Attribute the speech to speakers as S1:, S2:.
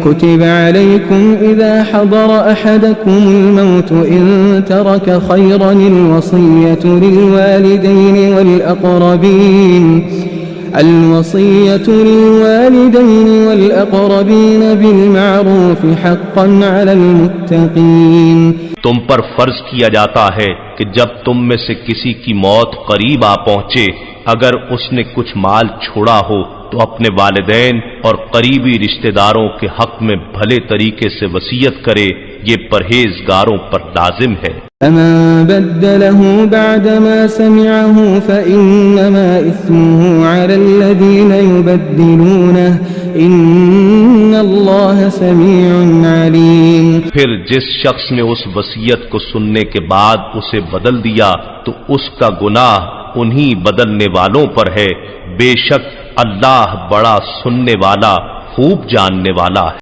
S1: كتب عليكم إذا حضر أحدكم الموت إن ترك خيرا الوصية للوالدين والأقربين بالمعروف حقا على المتقين.
S2: تم پر فرض کیا جاتا ہے کہ جب تم میں سے کسی کی موت قریب آ پہنچے، اگر اس نے کچھ مال چھوڑا ہو تو اپنے والدین اور قریبی رشتہ داروں کے حق میں بھلے طریقے سے وصیت کرے، یہ پرہیزگاروں پر لازم ہے.
S1: فمن بدله بعدما سمعه فإنما إثمه على الذين يبدلونه إن الله سميع عليم.
S2: پھر جس شخص نے اس وصیت کو سننے کے بعد اسے بدل دیا تو اس کا گناہ انہی بدلنے والوں پر ہے، بے شک اللہ بڑا سننے والا خوب جاننے والا ہے.